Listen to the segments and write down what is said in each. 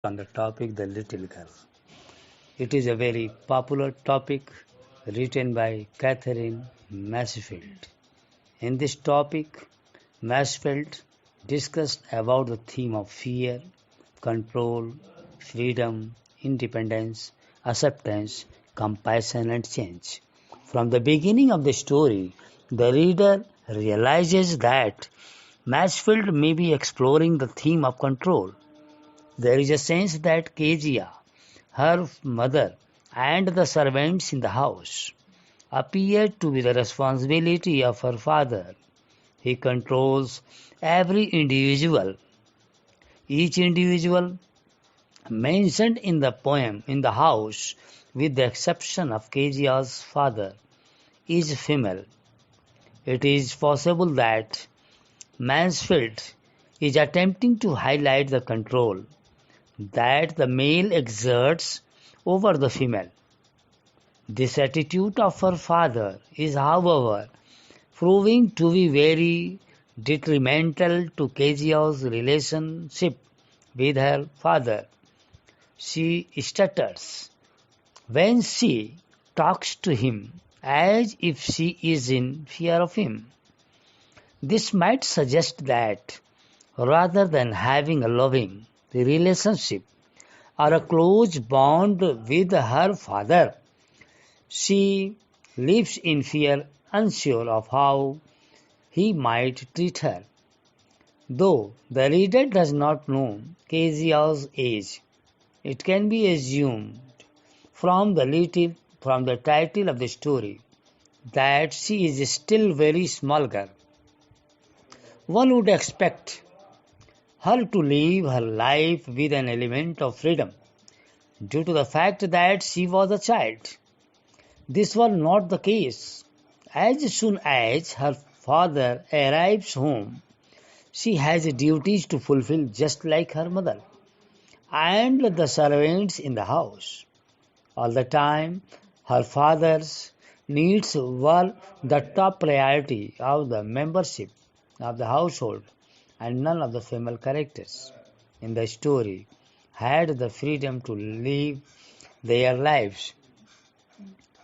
on the topic The Little Girl. It is a very popular topic written by Catherine Mansfield. In this topic, Mansfield discussed about the theme of fear, control, freedom, independence, acceptance, compassion, and change. From the beginning of the story, the reader realizes that Mansfield may be exploring the theme of control. There is a sense that Kezia, her mother, and the servants in the house appear to be the responsibility of her father. He controls every individual. Each individual mentioned in the poem in the house, with the exception of Kezia's father, is female. It is possible that Mansfield is attempting to highlight the control that the male exerts over the female. This attitude of her father is, however, proving to be very detrimental to Kezia's relationship with her father. She stutters when she talks to him as if she is in fear of him. This might suggest that rather than having a loving relationship or a close bond with her father, she lives in fear, unsure of how he might treat her. Though the reader does not know Kezia's age, it can be assumed from the title of the story that she is still very small girl. One would expect her to live her life with an element of freedom due to the fact that she was a child. This was not the case. As soon as her father arrives home, she has duties to fulfill just like her mother and the servants in the house. All the time, her father's needs were the top priority of the membership of the household, and none of the female characters in the story had the freedom to live their lives.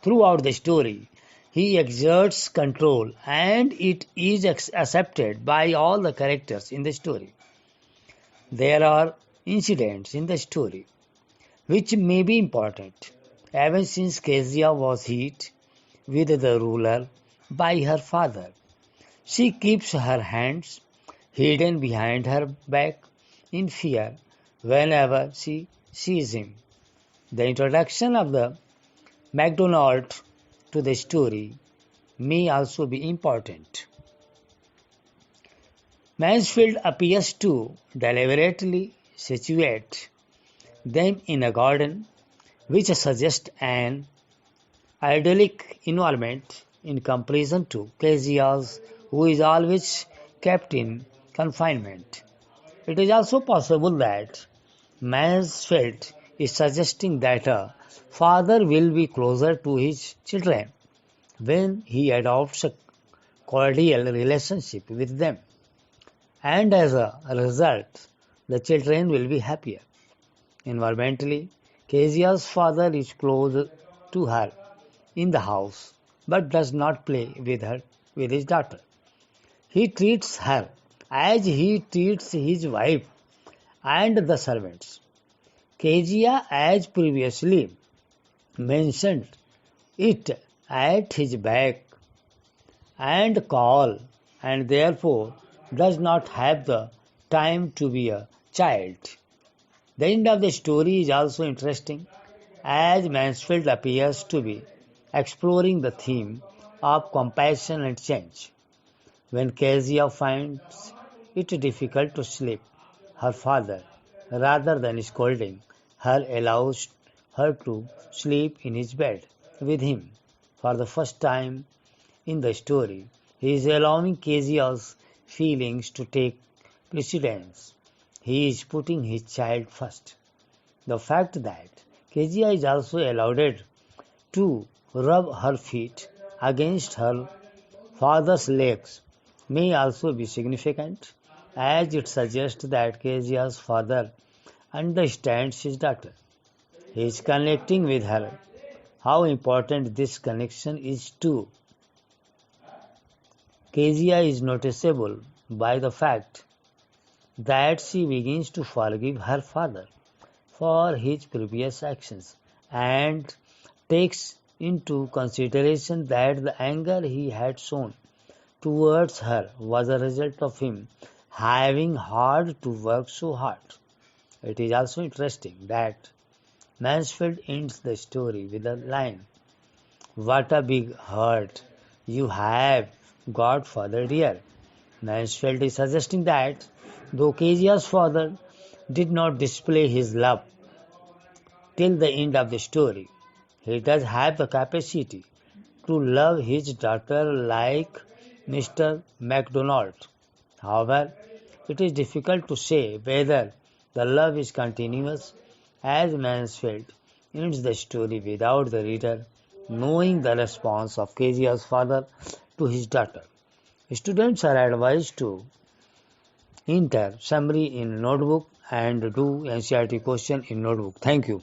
Throughout the story, he exerts control and it is accepted by all the characters in the story. There are incidents in the story which may be important. Ever since Kezia was hit with the ruler by her father, she keeps her hands hidden behind her back in fear whenever she sees him. The introduction of the MacDonald to the story may also be important. Mansfield appears to deliberately situate them in a garden, which suggests an idyllic environment in comparison to Kezia's, who is always kept in confinement. It is also possible that Mansfield is suggesting that a father will be closer to his children when he adopts a cordial relationship with them, and as a result, the children will be happier. Environmentally, Kezia's father is close to her in the house but does not play with his daughter. He treats her as he treats his wife and the servants. Kezia, as previously mentioned, it at his back and call, and therefore does not have the time to be a child. The end of the story is also interesting, as Mansfield appears to be exploring the theme of compassion and change. When Kezia finds it difficult to sleep, her father, rather than scolding her, allows her to sleep in his bed with him. For the first time in the story, he is allowing Kezia's feelings to take precedence. He is putting his child first. The fact that Kezia is also allowed to rub her feet against her father's legs may also be significant, as it suggests that Kezia's father understands his daughter. He is connecting with her. How important this connection is to Kezia is noticeable by the fact that she begins to forgive her father for his previous actions and takes into consideration that the anger he had shown towards her was a result of him having had to work so hard. It is also interesting that Mansfield ends the story with a line, "What a big heart you have got, father dear." Mansfield is suggesting that though Kezia's father did not display his love till the end of the story, he does have the capacity to love his daughter like Mr. MacDonald. However, it is difficult to say whether the love is continuous, as Mansfield ends the story without the reader knowing the response of Kezia's father to his daughter. Students are advised to enter summary in notebook and do NCERT question in notebook. Thank you.